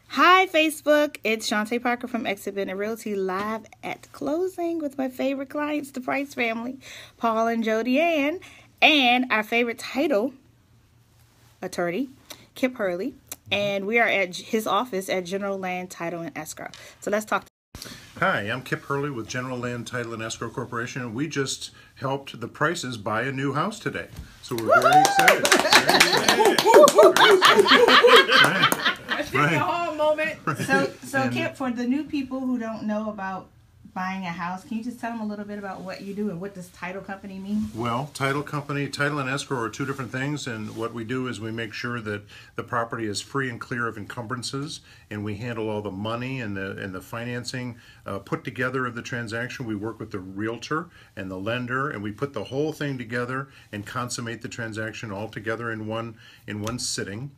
Hi, Facebook. It's Shantae Parker from Exhibit and Realty live at closing with my favorite clients, the Price family, Paul and Jody Ann, and our favorite title attorney, Kip Hurley. And we are at his office at General Land Title and Escrow. So let's talk. Hi, I'm Kip Hurley with General Land Title and Escrow Corporation, and we just helped the Prices buy a new house today. So we're very excited. That's a hard moment. So Kip, for the new people who don't know about buying a house, can you just tell them a little bit about what you do and what does title company mean? Well, title and escrow are two different things, and what we do is we make sure that the property is free and clear of encumbrances, and we handle all the money and the financing put together of the transaction. We work with the realtor and the lender, and we put the whole thing together and consummate the transaction all together in one sitting,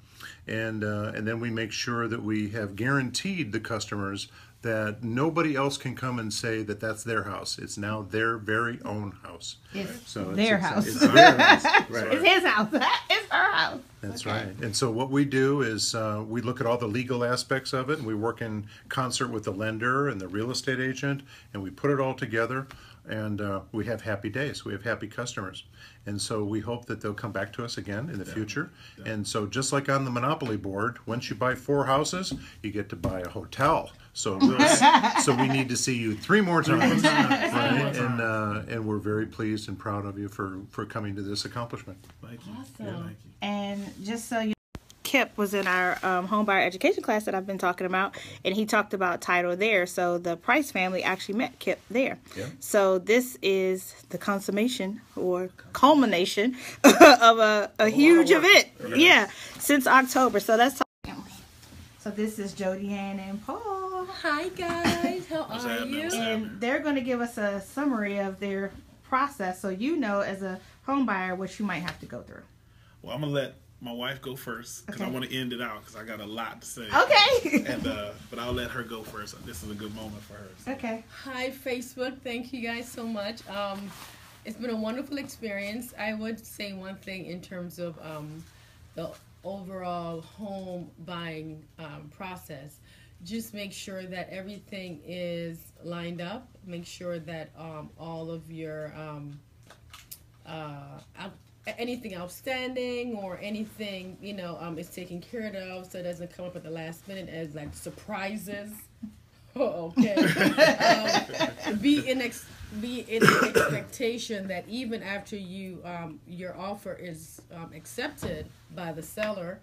and then we make sure that we have guaranteed the customers that nobody else can come and say that that's their house. It's now their very own house. It's their house. It's their house. Right. It's his house. It's her house. That's right. And so what we do is we look at all the legal aspects of it, and we work in concert with the lender and the real estate agent, and we put it all together, and we have happy days. We have happy customers. And so we hope that they'll come back to us again in the future. Yeah. And so just like on the Monopoly board, once you buy 4 houses, you get to buy a hotel. So so we need to see you 3 more times. Right? And we're very pleased and proud of you for coming to this accomplishment. Thank you. Awesome. Yeah, thank you. And just so you Kip was in our home buyer education class that I've been talking about, and he talked about title there. So the Price family actually met Kip there. Yeah. So this is the consummation or culmination of a huge event. Yeah, since October. So that's talking. So this is Jody Ann and Paul. Hi guys, how are you? And they're going to give us a summary of their process, so you know as a home buyer what you might have to go through. Well, I'm gonna let my wife go first because I want to end it out because I got a lot to say. Okay. And but I'll let her go first. This is a good moment for her. So. Okay. Hi Facebook, thank you guys so much. It's been a wonderful experience. I would say one thing in terms of the overall home buying process. Just make sure that everything is lined up. Make sure that all of your anything outstanding or anything is taken care of, so it doesn't come up at the last minute as like surprises. Oh, okay. Be in expectation that even after your offer is accepted by the seller,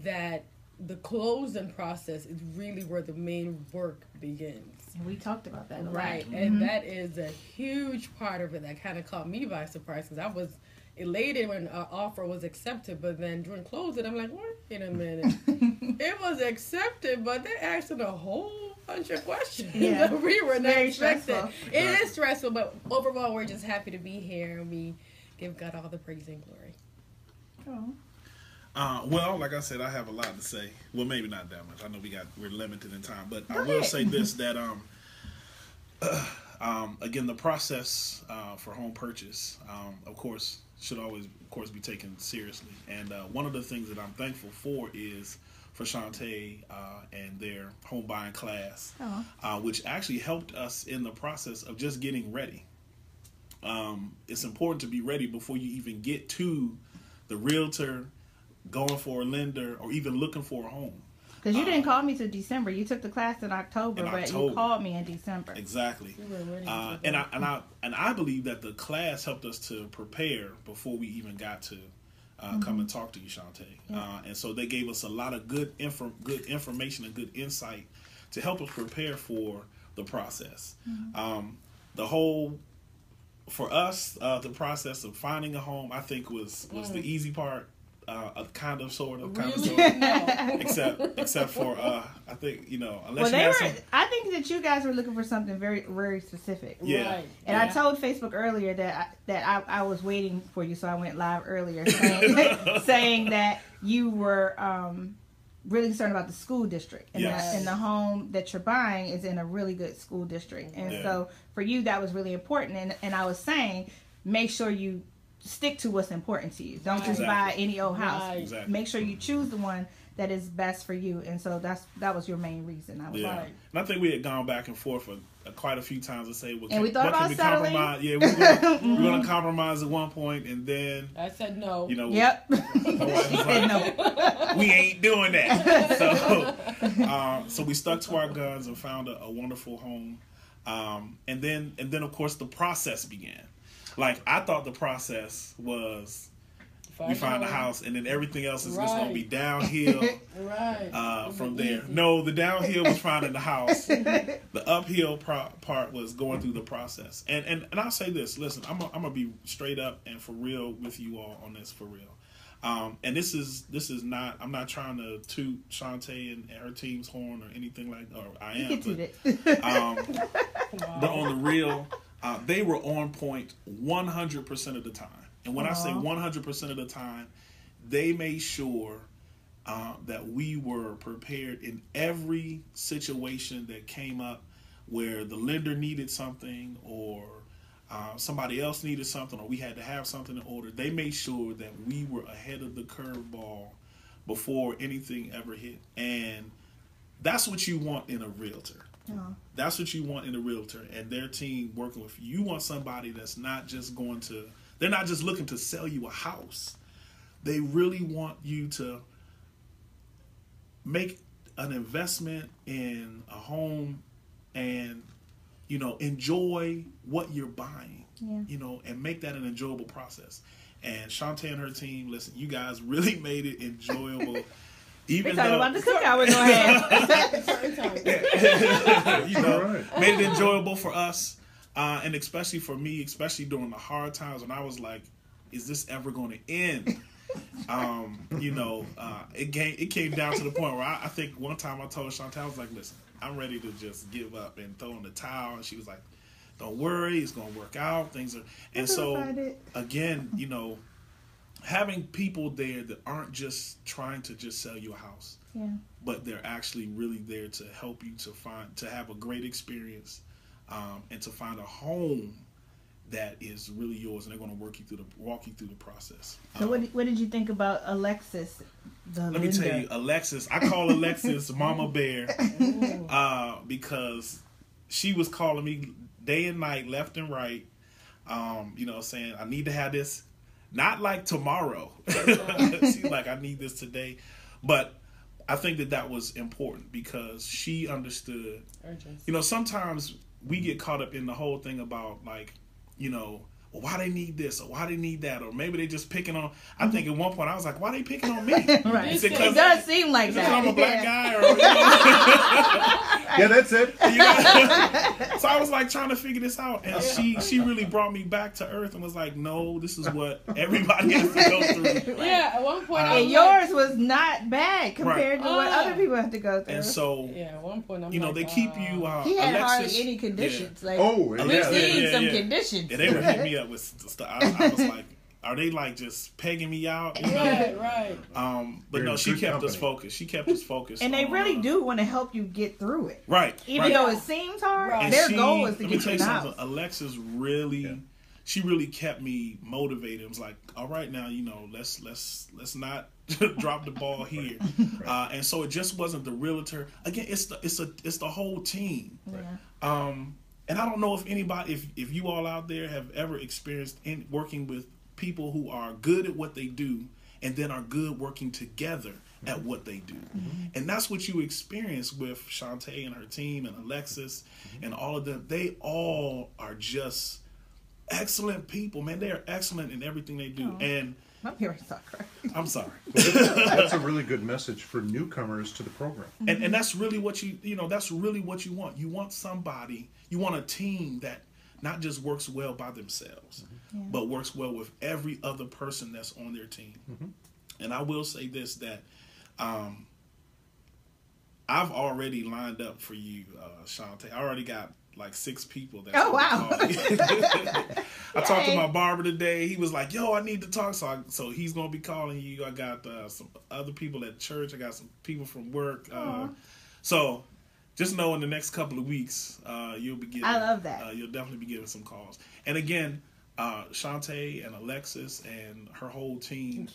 that the closing process is really where the main work begins. And we talked about that, right? And that is a huge part of it that kind of caught me by surprise because I was elated when an offer was accepted, but then during closing, I'm like, wait a minute, it was accepted, but they're asking a whole bunch of questions that we were not expecting. It is stressful, but overall, we're just happy to be here, and we give God all the praise and glory. Well, like I said, I have a lot to say. Well, maybe not that much. I know we're limited in time, but I will say this: that again, the process for home purchase, of course, should always, of course, be taken seriously. And one of the things that I'm thankful for is for Shantae and their home buying class, which actually helped us in the process of just getting ready. It's important to be ready before you even get to the realtor, going for a lender, or even looking for a home. Because you didn't call me till December. You took the class in October, but you called me in December. Exactly. And I believe that the class helped us to prepare before we even got to come and talk to you, Shantae. Yeah. And so they gave us a lot of good information and good insight to help us prepare for the process. For us, the process of finding a home, I think was the easy part. Kind of, sort of. Except for I think unless I think that you guys were looking for something very, very specific. Yeah. Right. And I told Facebook earlier that I was waiting for you, so I went live earlier saying that you were really concerned about the school district, and and the home that you're buying is in a really good school district, and so for you that was really important. And I was saying, make sure you stick to what's important to you. Don't just buy any old house. Exactly. Make sure you choose the one that is best for you. And so that was your main reason. I was Yeah, like, and I think we had gone back and forth for quite a few times to say, well, and we thought what about can we settling. compromise? Yeah, we're going to compromise at one point, and then I said no. you know, yep. my wife was Said like, no. we ain't doing that. So we stuck to our guns and found a wonderful home, and then of course the process began. Like, I thought the process was you find a house, and then everything else is just going to be downhill from there. Easy. No, the downhill was finding the house. The uphill part was going through the process. And I'll say this. Listen, I'm gonna be straight up and for real with you all on this, for real. And this is not. I'm not trying to toot Shantae and her team's horn or anything like. Or I am. But on the real, they were on point 100% of the time. And when I say 100% of the time, they made sure that we were prepared in every situation that came up where the lender needed something or somebody else needed something or we had to have something in order. They made sure that we were ahead of the curveball before anything ever hit. And that's what you want in a realtor. That's what you want in a realtor and their team working with you. You want somebody that's not just going to... They're not just looking to sell you a house. They really want you to make an investment in a home and, you know, enjoy what you're buying, you know, and make that an enjoyable process. And Shantae and her team, listen, you guys really made it enjoyable. Even talking though, about the cookout we're going to have. you know, made it enjoyable for us. And especially for me, especially during the hard times when I was like, is this ever going to end? You know, it came down to the point where I think one time I told Chantal, I was like, listen, I'm ready to just give up and throw in the towel. And she was like, don't worry, it's going to work out. Things are, and so again, you know, having people there that aren't just trying to just sell you a house, but they're actually really there to help you to have a great experience. And to find a home that is really yours, and they're going to walk you through the process. So what did you think about Alexis? Let me tell you, Alexis. I call Alexis Mama Bear because she was calling me day and night, left and right. You know, saying I need to have this, not like tomorrow. She's like, I need this today, but I think that was important because she understood. Urgency. You know, sometimes we get caught up in the whole thing about, like, you know, well, why they need this or why they need that, or maybe they just picking on. I think at one point I was like, why they picking on me? Right. It does seem like that. I'm a black guy, or, you know? Yeah, that's it. You know? So I was like trying to figure this out, and she really brought me back to earth and was like, no, this is what everybody has to go through. Yeah, at one point, and yours was not bad compared to what other people have to go through. And so, at one point, you know, they keep you. He had Alexis, hardly any conditions. Like, we've seen some conditions. And they would hit me up with stuff. I was like, are they like just pegging me out? You know? Right. But no, she kept us focused. She kept us focused. And they really do want to help you get through it. Right. Even though it seems hard, their goal is to get you out. Alexis really, she really kept me motivated. It was like, all right, now, you know, let's not drop the ball here. And so it just wasn't the realtor. Again, it's the whole team. Yeah. And I don't know if anybody, if you all out there have ever experienced working with people who are good at what they do and then are good working together at what they do. And that's what you experience with Shantae and her team and Alexis and all of them. They all are just excellent people, man. They are excellent in everything they do. And my parents are crying. I'm sorry. That's a really good message for newcomers to the program. And that's really what that's really what you want. You want somebody, you want a team that not just works well by themselves, but works well with every other person that's on their team. And I will say this, that I've already lined up for you, Shantae. I already got like 6 people. That's wow. I talked to my barber today. He was like, yo, I need to talk. So he's going to be calling you. I got some other people at church. I got some people from work. So just know in the next couple of weeks, you'll be getting. I love that. You'll definitely be getting some calls. And again, Shantae and Alexis and her whole team,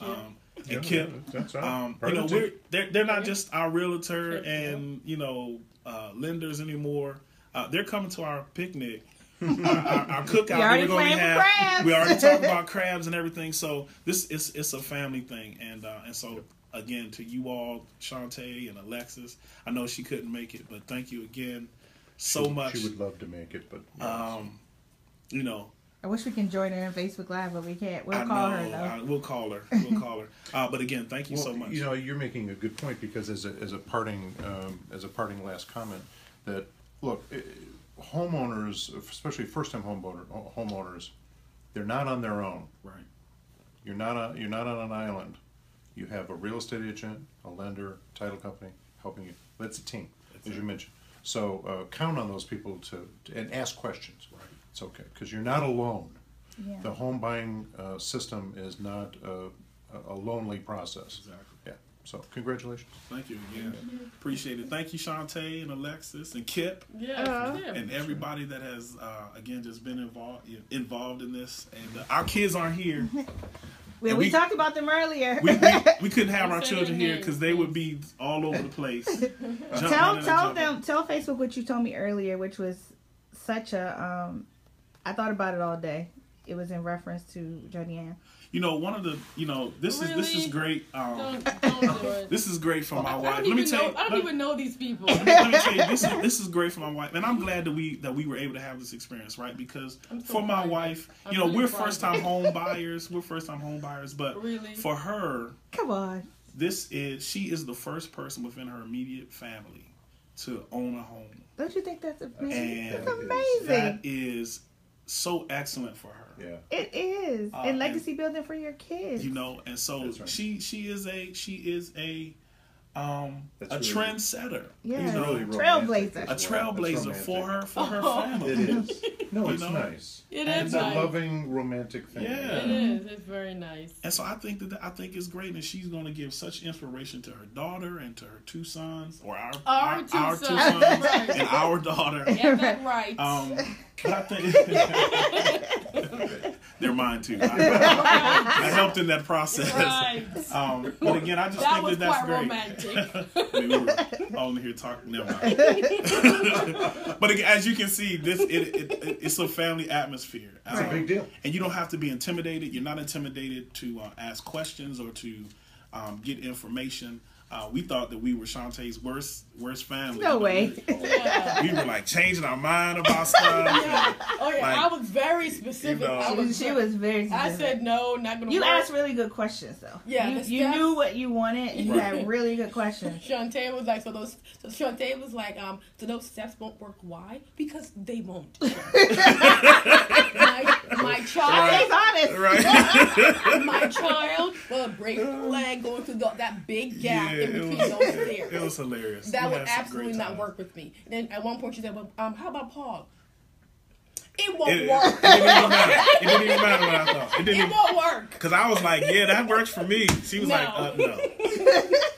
and Kip. That's You right. know, they're not just our realtor and lenders anymore. They're coming to our picnic, our cookout. We already talked about crabs and everything. So it's a family thing, and so again to you all, Shantae and Alexis. I know she couldn't make it, but thank you again so much. She would love to make it, but I wish we can join her on Facebook Live, but we can't. We'll call her though. We'll call her. We'll call her. But again, thank you so much. You know, you're making a good point because as a parting last comment, that look, homeowners, especially first-time homeowners, they're not on their own. Right. You're not on an island. You have a real estate agent, a lender, title company helping you. That's a team, as you mentioned. So count on those people and ask questions. Right. It's okay because you're not alone. Yeah. The home buying system is not a lonely process. Exactly. Yeah. So congratulations. Thank you again. Appreciate it. Thank you, Shantae and Alexis and Kip. Yeah. And everybody that has again just been involved in this. And our kids aren't here. Well, we talked about them earlier. We couldn't have our children here because they would be all over the place. Tell Facebook what you told me earlier, which was such a. I thought about it all day. It was in reference to Jody Ann. You know, one of the, this is great. Don't do it. This is great for my wife. I don't even know these people. Let me tell you, this is great for my wife, and I'm glad that we were able to have this experience, right? Because for my wife, we're first time home buyers. We're first time home buyers, but for her, come on, she is the first person within her immediate family to own a home. Don't you think that's amazing? And that's amazing. That is so excellent for her. Yeah, it is, and legacy building for your kids. And so right. she is a trendsetter. Yeah, really trailblazer. A trailblazer for her family. It is. No, it's nice. It's a loving romantic thing. Yeah, it is. It's very nice. And so I think it's great, and she's going to give such inspiration to her daughter and to her two sons, or our two sons, right. and our daughter. Get that right. But I think they're mine too. I helped in that process. Right. But again, I just think that's great. Romantic. We were all in here talking. Never mind. But again, as you can see, it's a family atmosphere. It's a big deal. And you don't have to be intimidated. You're not intimidated to ask questions or to get information. We thought that we were Shantae's worst family. No way. We were like changing our mind about stuff. Yeah. Like, I was very specific. She was very specific. I said no, not gonna. You work. asked really good questions though. Yeah, you knew what you wanted, and you had really good questions. Shantae was like, so Shantae was like, so those steps won't work. Why? Because they won't. my child. Honest. Right. My child will break a leg going through that big gap in between those stairs. It was hilarious. That would absolutely not work with me. And then at one point she said, well, how about Paul? It won't work. It didn't even matter what I thought. It won't work. Because I was like, yeah, that works for me. She was like, no.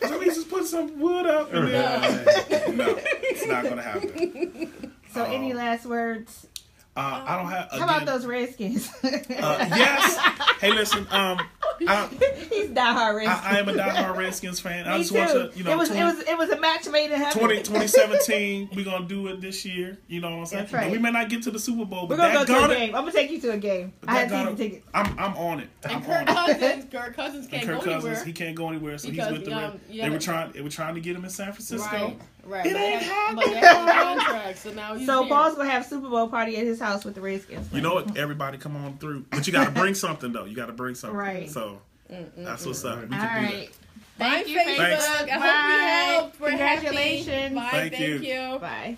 So we just put some wood up. And then, no, it's not going to happen. So any last words? I don't have. How about those Redskins? Yes. Hey, listen. He's diehard Redskins. I am a diehard Redskins fan. Me I just too. want to, it was a match made in heaven. 2017, we're gonna do it this year. You know what I'm saying? That's right. We may not get to the Super Bowl, but we're gonna go to a game. I'm gonna take you to a game. I had season tickets. I'm on it. And Kirk Cousins can't go anywhere. He can't go anywhere, so he's with the Reds. They were trying to get him in San Francisco. Right. It ain't happening. But they have a contract, so now he's here. Paul's gonna have a Super Bowl party at his house with the Redskins. You know what? Everybody come on through. But you gotta bring something though. You gotta bring something. Right. So that's what's up. We All can do right. that. Thank you, Facebook. Facebook. I hope we helped. We're Congratulations. happy. Bye. Thank you. Thank you. Bye.